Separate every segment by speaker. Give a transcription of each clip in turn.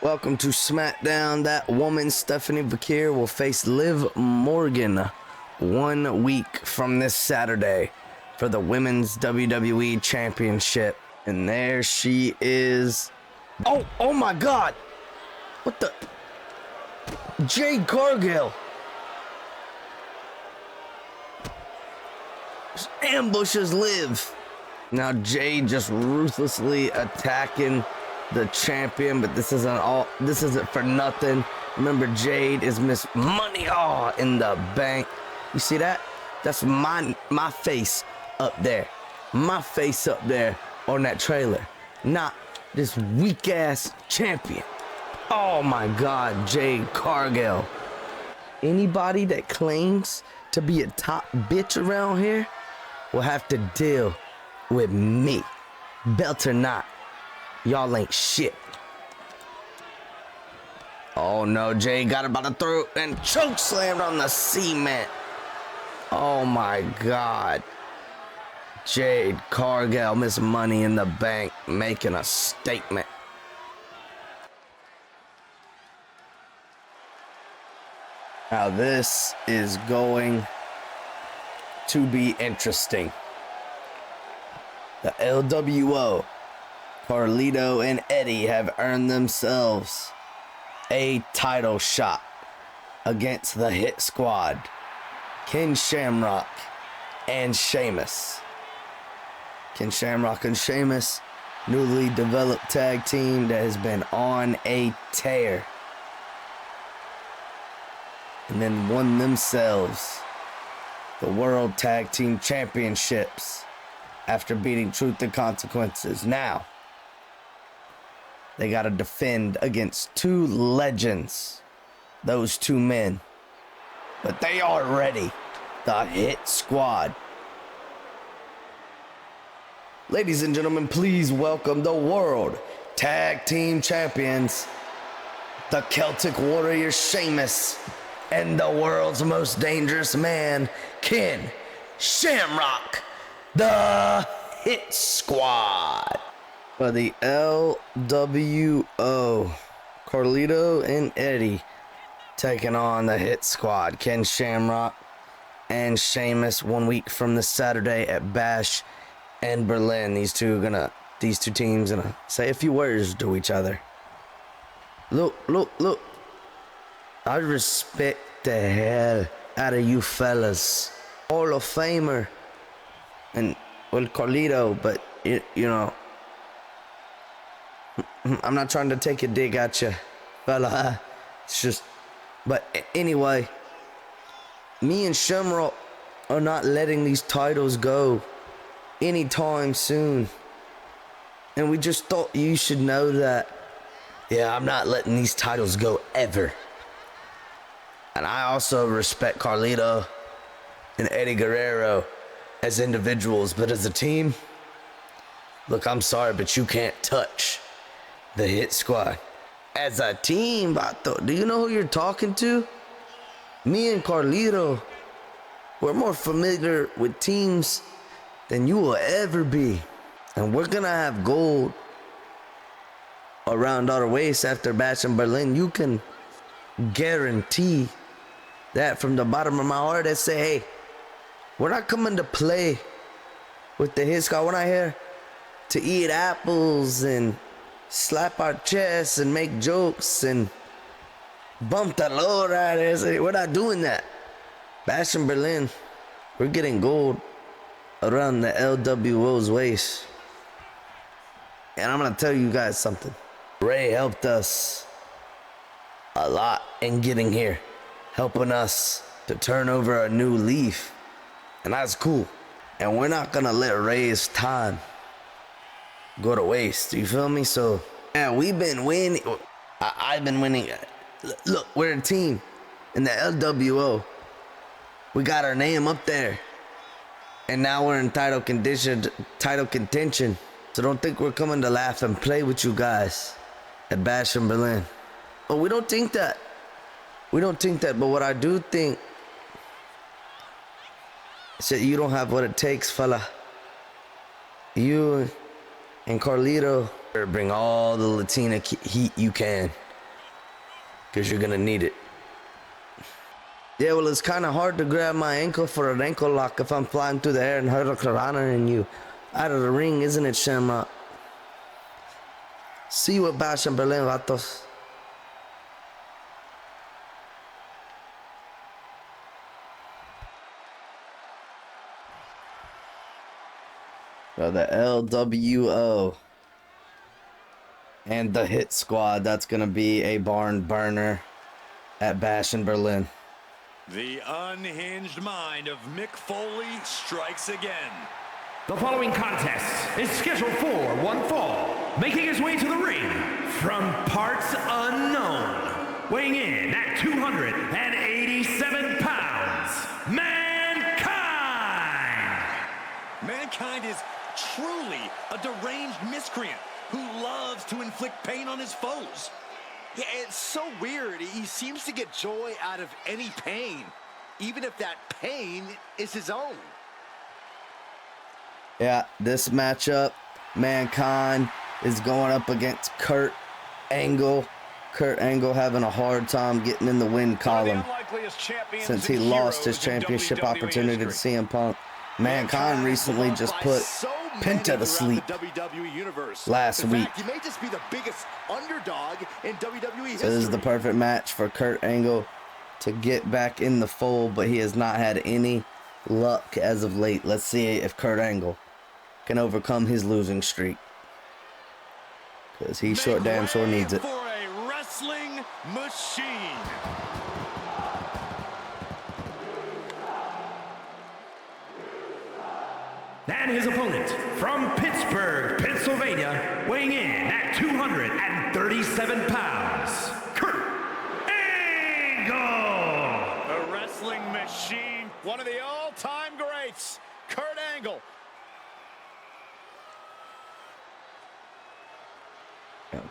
Speaker 1: Welcome to Smackdown. That woman, Stephanie Bakir, will face Liv Morgan 1 week from this Saturday for the Women's WWE Championship. And there she is. Oh my God. What the? Jade Cargill. Ambushes Liv. Now Jade just ruthlessly attacking the champion, but this isn't for nothing. Remember, Jade is Miss Money in the Bank. You see that? That's my face up there. My face up there on that trailer. Not this weak ass champion. Oh my God, Jade Cargill. Anybody that claims to be a top bitch around here will have to deal with me. Belt or not. Y'all ain't shit. Oh no, Jay got it by the throat and choke slammed on the cement. Oh my God. Jade Cargill, Miss Money in the Bank, making a statement. Now this is going to be interesting. The LWO, Carlito and Eddie, have earned themselves a title shot against the Hit Squad, Ken Shamrock and Sheamus. Ken Shamrock and Sheamus, newly developed tag team that has been on a tear, and then won themselves the World Tag Team Championships after beating Truth and Consequences. Now they got to defend against two legends, those two men. But they are ready, the Hit Squad. Ladies and gentlemen, please welcome the World Tag Team Champions, the Celtic Warrior Sheamus, and the world's most dangerous man, Ken Shamrock, the Hit Squad. For the LWO, Carlito and Eddie taking on the Hit Squad, Ken Shamrock and Sheamus, 1 week from this Saturday at Bash in Berlin. These two teams gonna say a few words to each other. Look. I respect the hell out of you fellas. Hall of Famer and Carlito, but you know, I'm not trying to take a dig at you, fella. It's just, but anyway, me and Shamrock are not letting these titles go anytime soon. And we just thought you should know that. Yeah, I'm not letting these titles go ever. And I also respect Carlito and Eddie Guerrero as individuals, but as a team, look, I'm sorry, but you can't touch the Hit Squad. As a team, Vato, do you know who you're talking to? Me and Carlito, we're more familiar with teams than you will ever be. And we're gonna have gold around our waist after Bash in Berlin. You can guarantee that from the bottom of my heart. I say, hey, we're not coming to play with the Hit Squad. We're not here to eat apples and slap our chests and make jokes and bump the load out there. We're not doing that. Bash in Berlin, we're getting gold around the LWO's waist. And I'm gonna tell you guys something. Ray helped us a lot in getting here, helping us to turn over a new leaf. And that's cool. And we're not gonna let Ray's time go to waste. You feel me? So yeah, we've been winning. I've been winning. Look, we're a team in the LWO. We got our name up there, and now we're in title contention. So don't think we're coming to laugh and play with you guys at Bash in Berlin. But we don't think that. But what I do think is that you don't have what it takes, fella. You and Carlito, bring all the Latina heat you can. because you're gonna need it. Yeah, well, it's kind of hard to grab my ankle for an ankle lock if I'm flying through the air and hurricanrana you out of the ring, isn't it, Shamrock? See you at Bash in Berlin, vatos. So the LWO and the Hit Squad, that's gonna be a barn burner at Bash in Berlin.
Speaker 2: The unhinged mind of Mick Foley strikes again.
Speaker 3: The following contest is scheduled for one fall. Making his way to the ring from parts unknown, weighing in at 287 pounds, Mankind!
Speaker 2: Mankind is truly a deranged miscreant who loves to inflict pain on his foes.
Speaker 4: Yeah, it's so weird. He seems to get joy out of any pain, even if that pain is his own.
Speaker 1: Yeah, this matchup, Mankind is going up against Kurt Angle. Kurt Angle having a hard time getting in the win column since he lost his championship opportunity to CM Punk. Mankind recently just put Penta to sleep last week.
Speaker 4: He may just be the biggest underdog in WWE history.
Speaker 1: So this is the perfect match for Kurt Angle to get back in the fold, but he has not had any luck as of late. Let's see if Kurt Angle can overcome his losing streak, because he damn sure needs it.
Speaker 2: For a wrestling machine.
Speaker 3: And his opponent from Pittsburgh, Pennsylvania, weighing in at 237 pounds, Kurt Angle!
Speaker 2: A wrestling machine, one of the all-time greats, Kurt Angle.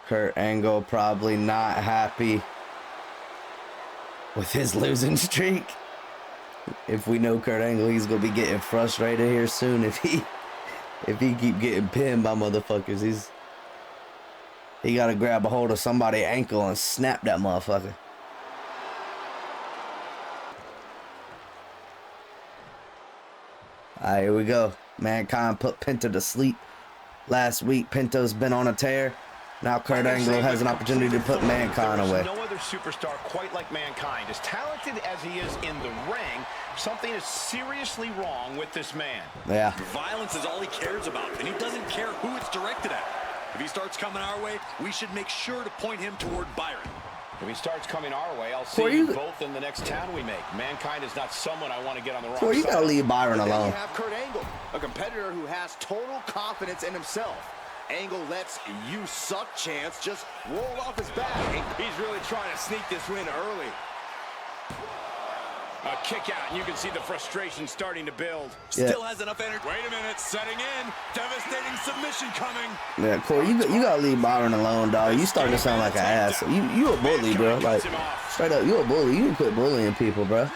Speaker 1: Kurt Angle probably not happy with his losing streak. If we know Kurt Angle, he's gonna be getting frustrated here soon if he keep getting pinned by motherfuckers. He gotta grab a hold of somebody's ankle and snap that motherfucker. Alright, here we go. Mankind put Penta to sleep last week. Penta's been on a tear. Now Kurt Angle has an opportunity to put Mankind away.
Speaker 5: No other superstar quite like Mankind. As talented as he is in the ring, something is seriously wrong with this man.
Speaker 1: Yeah.
Speaker 2: Violence is all he cares about, and he doesn't care who it's directed at. If he starts coming our way, we should make sure to point him toward Byron.
Speaker 5: If he starts coming our way, I'll see you both in the next town we make. Mankind is not someone I want to get on the wrong side.
Speaker 1: You gotta leave Byron alone.
Speaker 4: You have Kurt Angle, a competitor who has total confidence in himself. Angle lets "you suck" chance just roll off his back. He's really trying to sneak this win early.
Speaker 5: A kick out, and you can see the frustration starting to build.
Speaker 2: Still has enough energy. Wait a minute, setting in. Devastating submission coming.
Speaker 1: Yeah, Corey, you gotta leave Byron alone, dog. You starting to sound like an ass. You a bully, bro. Like, straight up, you a bully. You can quit bullying people, bro.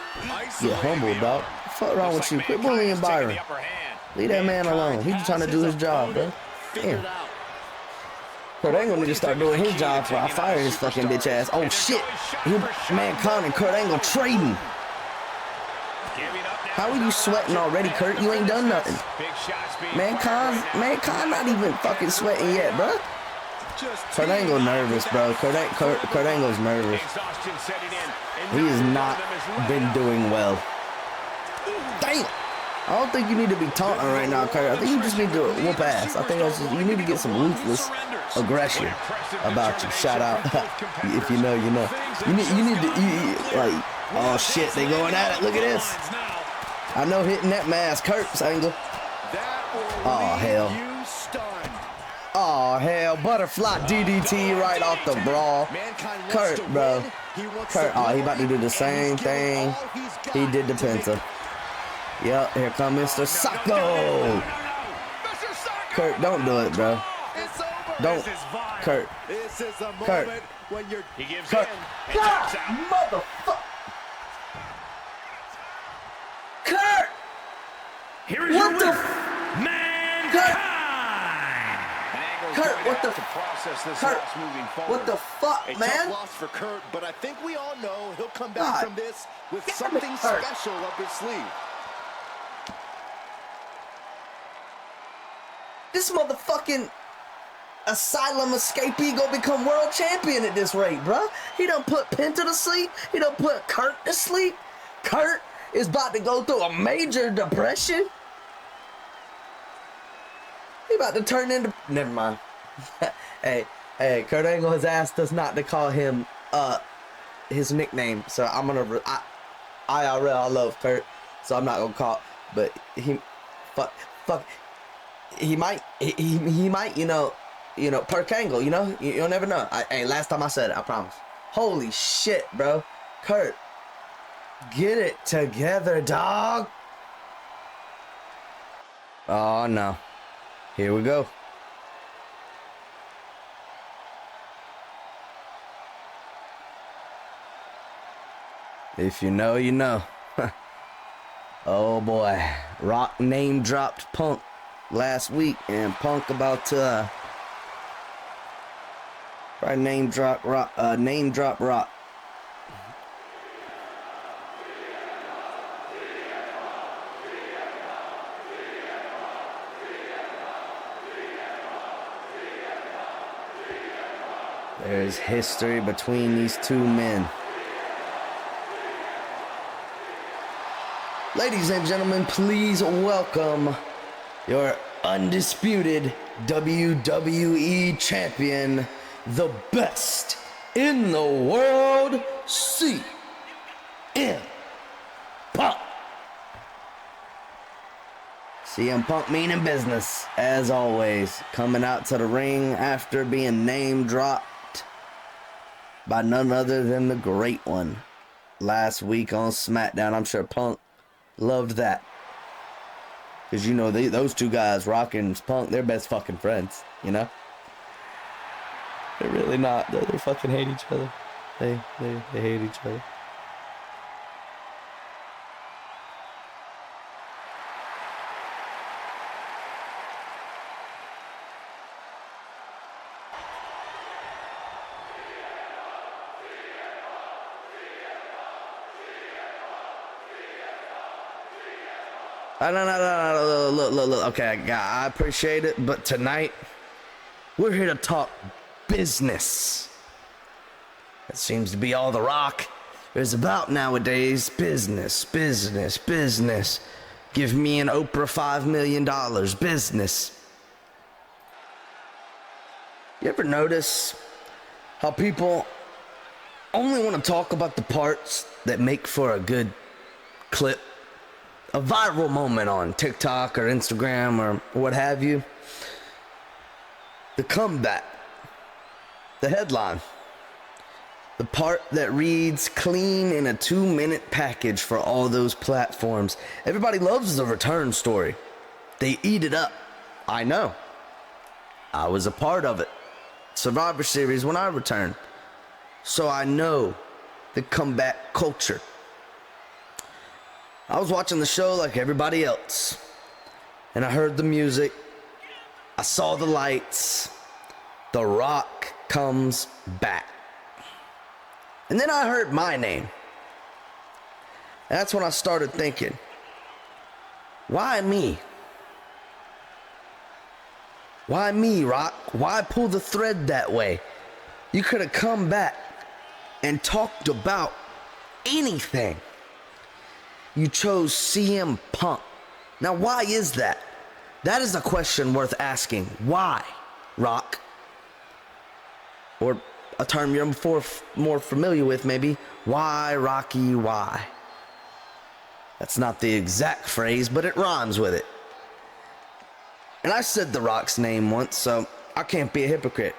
Speaker 1: Get humble, dog. What the fuck wrong with you? Quit bullying Byron. Leave that man alone. He's just trying to do his job, bro. Damn. Kurt Angle need to start doing his job before I fire his fucking bitch ass. Oh shit. Mankind and Kurt Angle trading. How are you sweating already, Kurt? You ain't done nothing. Mankind not even fucking sweating yet, bro. Kurt Angle nervous, bro. Kurt Angle's nervous. He has not been doing well. Damn. I don't think you need to be taunting right now, Kurt. I think you just need to whoop ass. I think you need to get some ruthless aggression about you. Shout out. If you know, you know. You need to, like, oh shit, they going at it. Look at this. I know hitting that mask hurts, Angle. Oh hell. Oh hell, butterfly DDT right off the brawl. Kurt, bro. Kurt, oh, he about to do the same thing he did to Penta. Yep, here come Mr. Sacco. Kurt, don't do it, bro. Don't. Kurt. Kurt. Kurt. Motherfucker. Kurt.
Speaker 3: Here is your winner, Mankind.
Speaker 5: is
Speaker 1: Kurt,
Speaker 5: going to
Speaker 1: what the
Speaker 5: have to process this
Speaker 1: Kurt,
Speaker 5: loss moving forward.
Speaker 1: what the fuck,
Speaker 4: A
Speaker 1: man?
Speaker 4: tough loss for Kurt, but I think we all know he'll come back
Speaker 1: God.
Speaker 4: from this with
Speaker 1: Damn it,
Speaker 4: something
Speaker 1: Kurt.
Speaker 4: special up his sleeve.
Speaker 1: This motherfucking asylum escapee gonna become world champion at this rate, bruh. He done put Penta to sleep. He done put Kurt to sleep. Kurt is about to go through a major depression. He about to turn into... Never mind. Hey, Kurt Angle has asked us not to call him his nickname, so I'm gonna... IRL, I love Kurt, so I'm not gonna call... But he... Fuck... He might, you know, Perk Angle, you know? You'll never know. Hey, last time I said it, I promise. Holy shit, bro. Kurt, get it together, dog. Oh, no. Here we go. If you know, you know. Oh, boy. Rock name dropped Punk last week, and Punk about to probably name drop Rock. There's history between these two men. Ladies and gentlemen, please welcome your undisputed WWE champion, the best in the world, CM Punk. CM Punk meaning business, as always, coming out to the ring after being name dropped by none other than the great one last week on Smackdown. I'm sure Punk loved that. Because, you know, those two guys, Rock and Punk, they're best fucking friends, you know? They're really not. They fucking hate each other. They hate each other. No, look. Okay, I appreciate it, but tonight, we're here to talk business. That seems to be all The Rock is about nowadays. Business. Give me an Oprah $5 million. Business. You ever notice how people only want to talk about the parts that make for a good clip? A viral moment on TikTok or Instagram or what have you. The comeback. The headline. The part that reads clean in a 2-minute package for all those platforms. Everybody loves the return story. They eat it up. I know. I was a part of it. Survivor Series when I returned. So I know the comeback culture. I was watching the show like everybody else, and I heard the music, I saw the lights, The Rock comes back. And then I heard my name. And that's when I started thinking, why me? Why me, Rock? Why pull the thread that way? You could have come back and talked about anything. You chose CM Punk. Now, why is that? That is a question worth asking. Why, Rock? Or a term you're more familiar with, maybe. Why, Rocky, why? That's not the exact phrase, but it rhymes with it. And I said The Rock's name once, so I can't be a hypocrite.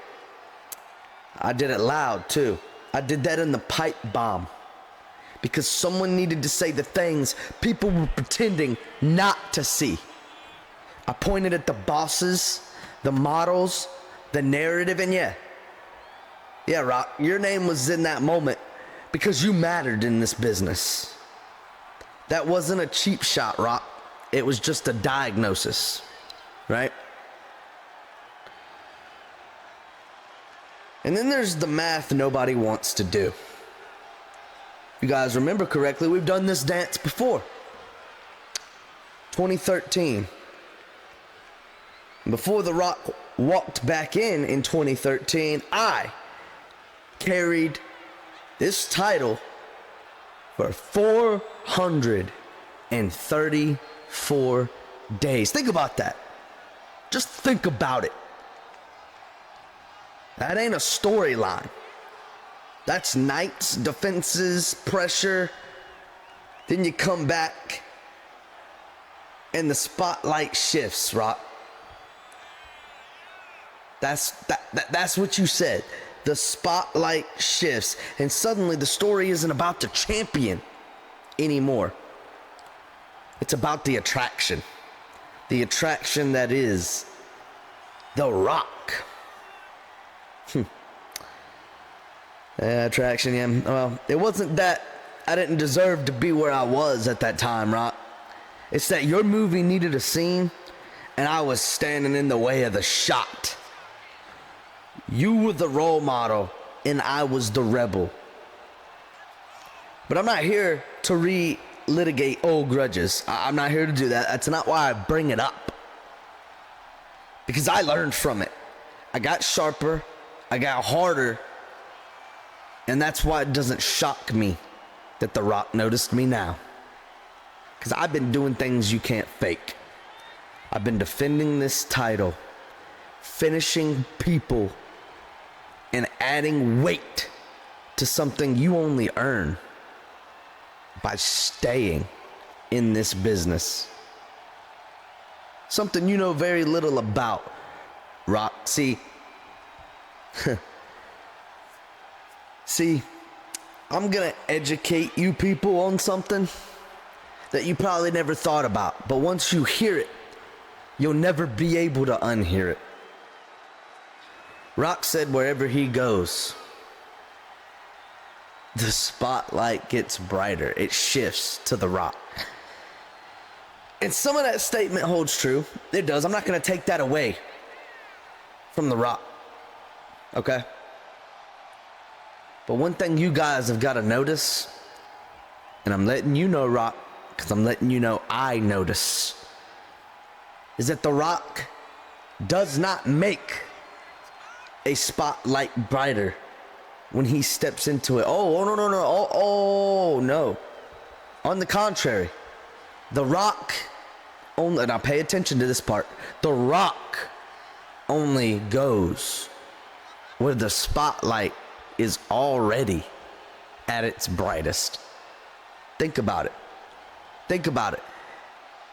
Speaker 1: I did it loud, too. I did that in the pipe bomb. Because someone needed to say the things people were pretending not to see. I pointed at the bosses, the models, the narrative, and yeah, Rock, your name was in that moment because you mattered in this business. That wasn't a cheap shot, Rock. It was just a diagnosis, right? And then there's the math nobody wants to do. If you guys remember correctly, we've done this dance before. 2013. Before The Rock walked back in 2013, I carried this title for 434 days. Think about that. Just think about it. That ain't a storyline. That's nights, defenses, pressure. Then you come back and the spotlight shifts, Rock. That's what you said. The spotlight shifts, and suddenly the story isn't about the champion anymore. It's about the attraction. The attraction that is The Rock. Attraction, yeah. Well, it wasn't that I didn't deserve to be where I was at that time, Rock. It's that your movie needed a scene, and I was standing in the way of the shot. You were the role model, and I was the rebel. But I'm not here to relitigate old grudges. I'm not here to do that. That's not why I bring it up. Because I learned from it. I got sharper. I got harder. And that's why it doesn't shock me that The Rock noticed me now. Because I've been doing things you can't fake. I've been defending this title, finishing people, and adding weight to something you only earn by staying in this business. Something you know very little about, Rock. See, I'm gonna educate you people on something that you probably never thought about. But once you hear it, you'll never be able to unhear it. Rock said wherever he goes, the spotlight gets brighter. It shifts to The Rock. And some of that statement holds true. It does. I'm not going to take that away from The Rock. Okay? But one thing you guys have got to notice, and I'm letting you know, Rock, because I'm letting you know I notice, is that The Rock does not make a spotlight brighter when he steps into it. Oh, no. No. On the contrary, The Rock only, now pay attention to this part, The Rock only goes where the spotlight is already at its brightest. Think about it. Think about it.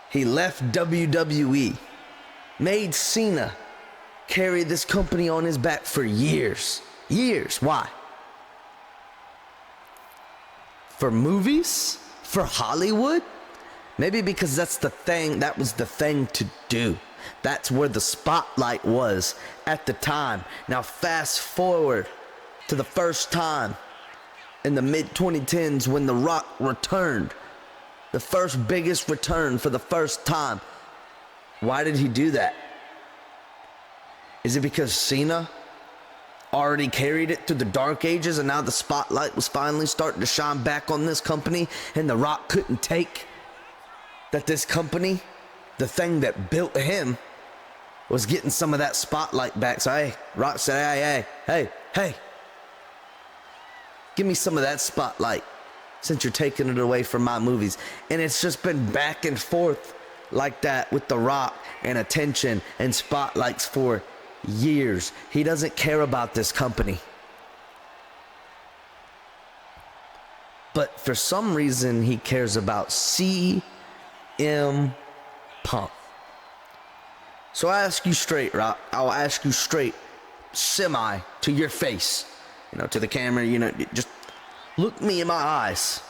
Speaker 1: He left WWE, made Cena carry this company on his back for years. Years. Why? For movies? For Hollywood? Maybe because that's the thing, that was the thing to do. That's where the spotlight was at the time. Now fast forward to the first time in the mid-2010s when The Rock returned. The first biggest return for the first time. Why did he do that? Is it because Cena already carried it through the dark ages and now the spotlight was finally starting to shine back on this company and The Rock couldn't take that this company, the thing that built him, was getting some of that spotlight back? So hey, Rock said, hey, give me some of that spotlight since you're taking it away from my movies. And it's just been back and forth like that with The Rock and attention and spotlights for years. He doesn't care about this company. But for some reason, he cares about CM Punk. So I ask you straight, Rock. I'll ask you straight, semi, to your face. You know, to the camera, you know, just look me in my eyes.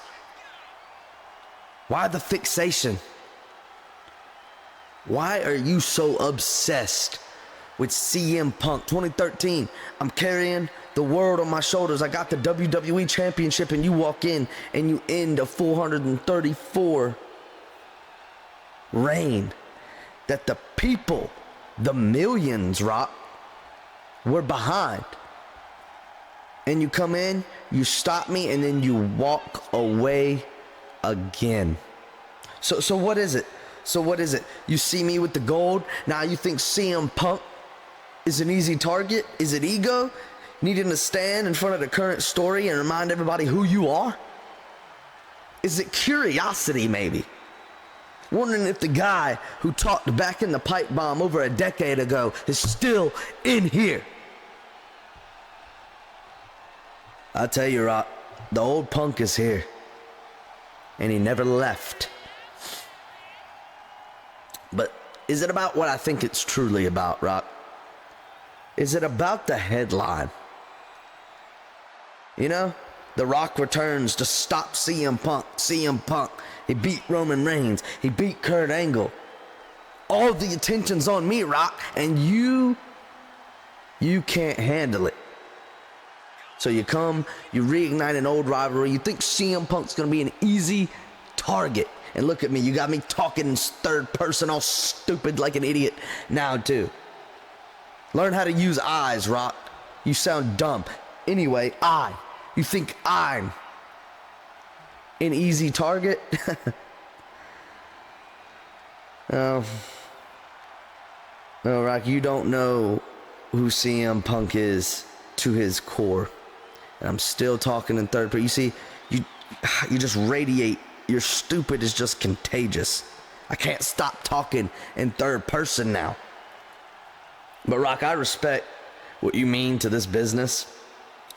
Speaker 1: Why the fixation? Why are you so obsessed with CM Punk? 2013, I'm carrying the world on my shoulders. I got the WWE Championship, and you walk in and you end a 434 reign that the people, the millions, Rock, were behind. And you come in, you stop me, and then you walk away again. So what is it? So what is it? You see me with the gold, now you think CM Punk is an easy target? Is it ego? Needing to stand in front of the current story and remind everybody who you are? Is it curiosity, maybe? Wondering if the guy who talked back in the pipe bomb over a decade ago is still in here. I tell you, Rock, the old Punk is here. And he never left. But is it about what I think it's truly about, Rock? Is it about the headline? You know, The Rock returns to stop CM Punk. CM Punk, he beat Roman Reigns. He beat Kurt Angle. All the attention's on me, Rock, and you can't handle it. So you come, you reignite an old rivalry. You think CM Punk's gonna be an easy target. And look at me, you got me talking in third person all stupid like an idiot now too. Learn how to use eyes, Rock. You sound dumb. Anyway, you think I'm an easy target? No, Rock, you don't know who CM Punk is to his core. And I'm still talking in third person. You see, you just radiate. Your stupid is just contagious. I can't stop talking in third person now. But Rock, I respect what you mean to this business.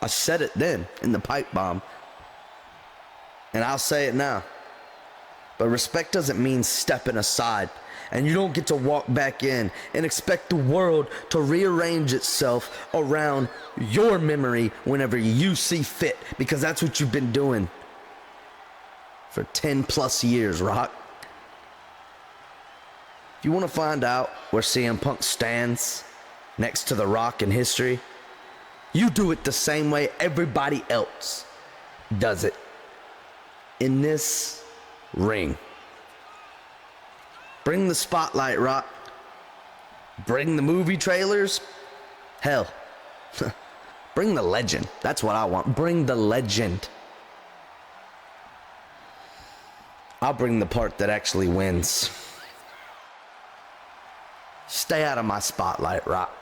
Speaker 1: I said it then in the pipe bomb. And I'll say it now. But respect doesn't mean stepping aside. And you don't get to walk back in and expect the world to rearrange itself around your memory whenever you see fit. Because that's what you've been doing for 10 plus years, Rock. If you want to find out where CM Punk stands next to The Rock in history, you do it the same way everybody else does it. In this ring. Bring the spotlight, Rock. Bring the movie trailers. Hell, bring the legend. That's what I want. Bring the legend. I'll bring the part that actually wins. Stay out of my spotlight, Rock.